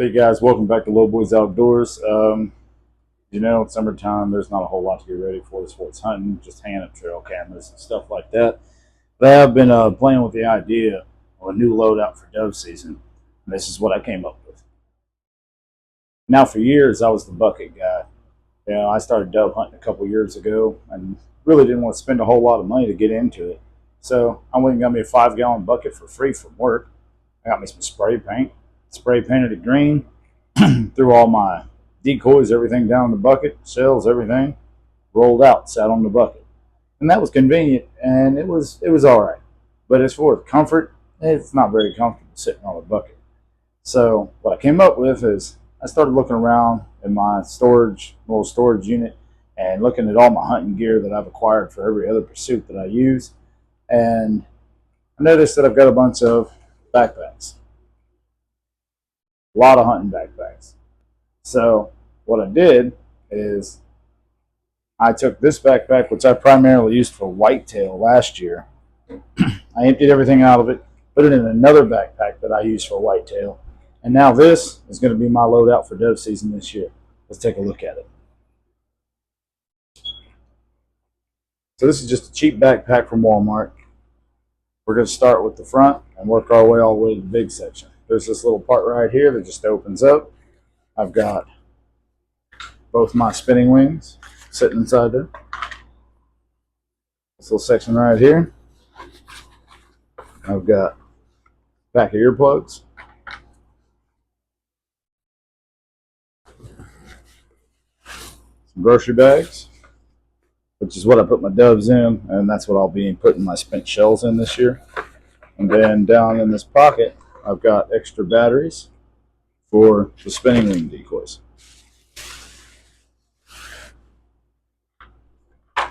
Hey guys, welcome back to Low Boys Outdoors. It's summertime. There's not a whole lot to get ready for as far as hunting, just hanging up trail cameras and stuff like that. But I've been playing with the idea of a new loadout for dove season. And this is what I came up with. Now, for years, I was the bucket guy. I started dove hunting a couple years ago and really didn't want to spend a whole lot of money to get into it. So I went and got me a 5-gallon bucket for free from work. I got me some spray painted it green, threw all my decoys, everything down in the bucket, shells, everything, rolled out, sat on the bucket. And that was convenient, and it was all right. But as far as comfort, it's not very comfortable sitting on a bucket. So what I came up with is I started looking around in my little storage unit, and looking at all my hunting gear that I've acquired for every other pursuit that I use. And I noticed that I've got a bunch of backpacks, a lot of hunting backpacks. So what I did is I took this backpack, which I primarily used for whitetail last year. I emptied everything out of it, put it in another backpack that I use for whitetail, and now this is going to be my loadout for dove season this year. Let's take a look at it. So this is just a cheap backpack from Walmart. We're going to start with the front and work our way all the way to the big section. There's this little part right here that just opens up. I've got both my spinning wings sitting inside there. This little section right here. I've got pack of earplugs. Some grocery bags, which is what I put my doves in, and that's what I'll be putting my spent shells in this year. And then down in this pocket, I've got extra batteries for the spinning wing decoys.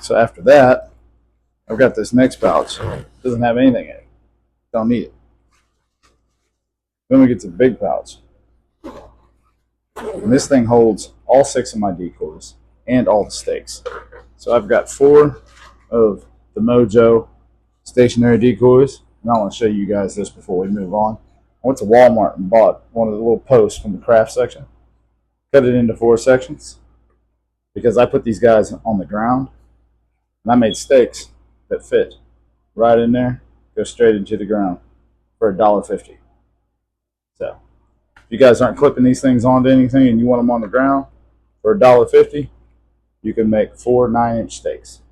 So after that, I've got this next pouch. It doesn't have anything in it. Don't need it. Then we get to the big pouch. And this thing holds all 6 of my decoys and all the stakes. So I've got 4 of the Mojo stationary decoys. And I want to show you guys this before we move on. I went to Walmart and bought one of the little posts from the craft section. Cut it into 4 sections because I put these guys on the ground. And I made stakes that fit right in there, go straight into the ground for $1.50. So if you guys aren't clipping these things onto anything and you want them on the ground for $1.50, you can make 4 9-inch stakes.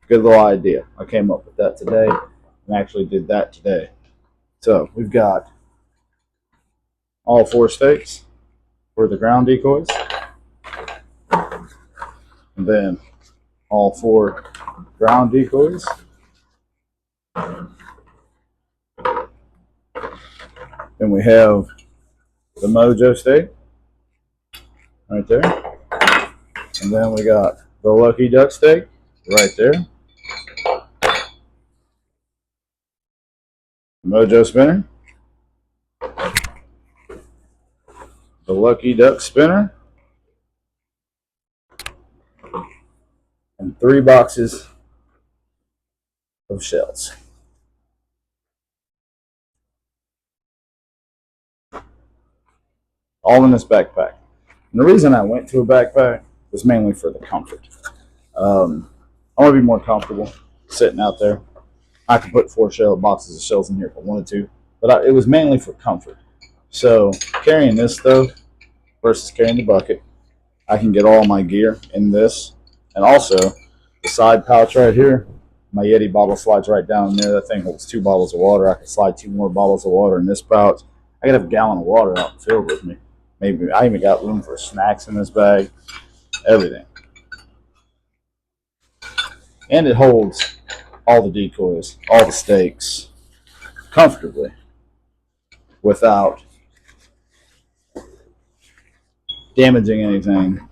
Good little idea. I came up with that today and actually did that today. So we've got all 4 stakes for the ground decoys, and then all 4 ground decoys. Then we have the Mojo stake right there. And then we got the Lucky Duck stake right there. The Mojo spinner. The Lucky Duck spinner. And 3 boxes of shells. All in this backpack. And the reason I went to a backpack was mainly for the comfort. I want to be more comfortable sitting out there. I could put 4 boxes of shells in here if I wanted to, but it was mainly for comfort. So carrying this stuff versus carrying the bucket, I can get all my gear in this. And also, the side pouch right here, my Yeti bottle slides right down in there. That thing holds 2 bottles of water. I can slide 2 more bottles of water in this pouch. I could have a gallon of water out filled with me. Maybe I even got room for snacks in this bag. Everything. And it holds all the decoys, all the stakes, comfortably, without damaging anything,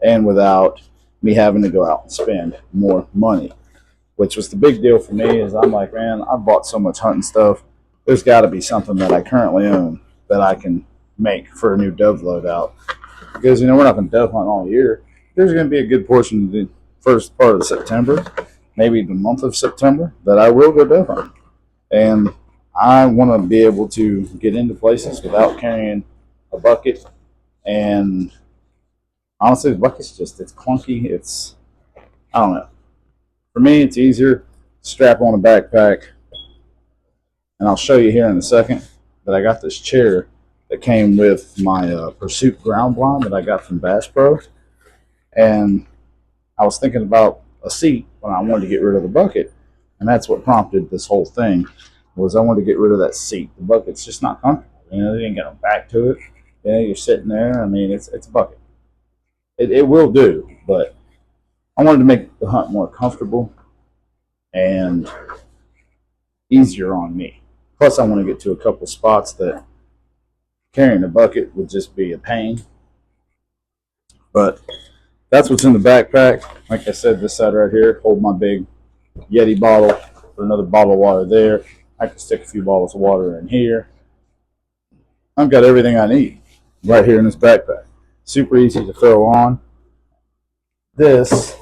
and without me having to go out and spend more money, which was the big deal for me. Is I'm like, man, I bought so much hunting stuff. There's got to be something that I currently own that I can make for a new dove loadout, because we're not going to dove hunt all year. There's going to be a good portion of the first part of September, maybe the month of September, that I will go dove hunting, and I want to be able to get into places without carrying a bucket, and honestly, the bucket's it's clunky. I don't know. For me, it's easier to strap on a backpack, and I'll show you here in a second that I got this chair that came with my Pursuit ground blind that I got from Bass Pro, and I was thinking about a seat when I wanted to get rid of the bucket, and that's what prompted this whole thing. Was I wanted to get rid of that seat. The bucket's just not comfortable. You know, they didn't get no back to it. Yeah, you're sitting there. I mean, it's a bucket. It will do, but I wanted to make the hunt more comfortable and easier on me. Plus, I want to get to a couple spots that carrying a bucket would just be a pain. But that's what's in the backpack. Like I said, this side right here, hold my big Yeti bottle, put another bottle of water there. I can stick a few bottles of water in here. I've got everything I need right here in this backpack. Super easy to throw on. This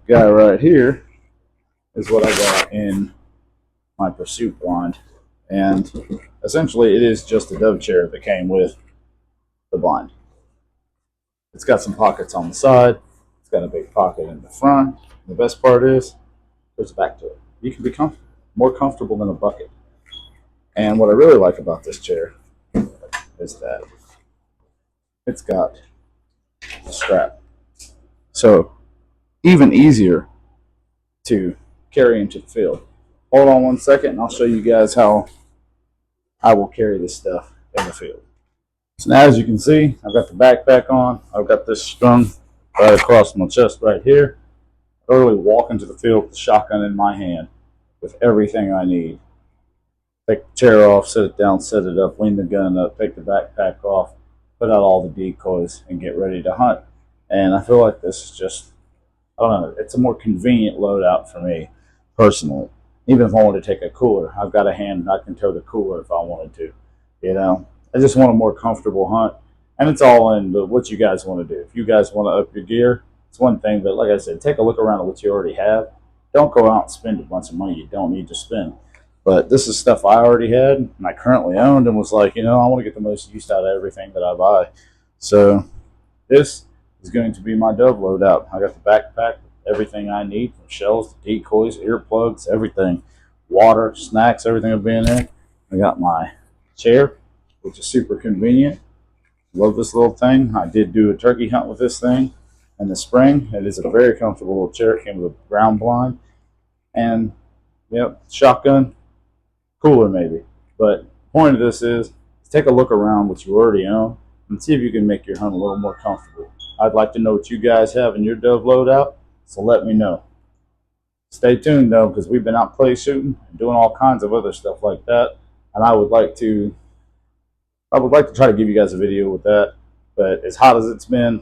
guy right here is what I got in my Pursuit blind. And essentially, it is just a dove chair that came with the blind. It's got some pockets on the side. It's got a big pocket in the front. The best part is there's a back to it. You can be more comfortable than a bucket. And what I really like about this chair is that it's got a strap. So even easier to carry into the field. Hold on one second and I'll show you guys how I will carry this stuff in the field. So now as you can see, I've got the backpack on. I've got this strung right across my chest right here. I literally walk into the field with the shotgun in my hand with everything I need. Take the chair off, set it down, set it up, lean the gun up, take the backpack off, put out all the decoys, and get ready to hunt. And I feel like this is just, I don't know, it's a more convenient loadout for me personally. Even if I want to take a cooler, I've got a hand, I can tow the cooler if I wanted to. You know, I just want a more comfortable hunt. And it's all in what you guys want to do. If you guys want to up your gear, it's one thing. But like I said, take a look around at what you already have. Don't go out and spend a bunch of money you don't need to spend. But this is stuff I already had and I currently owned and was like, you know, I want to get the most use out of everything that I buy. So this is going to be my dove loadout. I got the backpack, everything I need from shells, decoys, earplugs, everything. Water, snacks, everything will be in there. I got my chair, which is super convenient. Love this little thing. I did do a turkey hunt with this thing in the spring. It is a very comfortable little chair. It came with a ground blind. And, yep, shotgun, cooler maybe. But the point of this is take a look around what you already own and see if you can make your hunt a little more comfortable. I'd like to know what you guys have in your dove loadout, so let me know. Stay tuned though, because we've been out clay shooting and doing all kinds of other stuff like that, and I would like to try to give you guys a video with that. But as hot as it's been,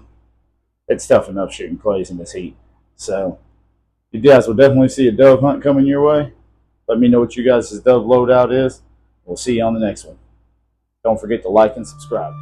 it's tough enough shooting clays in this heat. So you guys will definitely see a dove hunt coming your way. Let me know what you guys' dove loadout is. We'll see you on the next one. Don't forget to like and subscribe.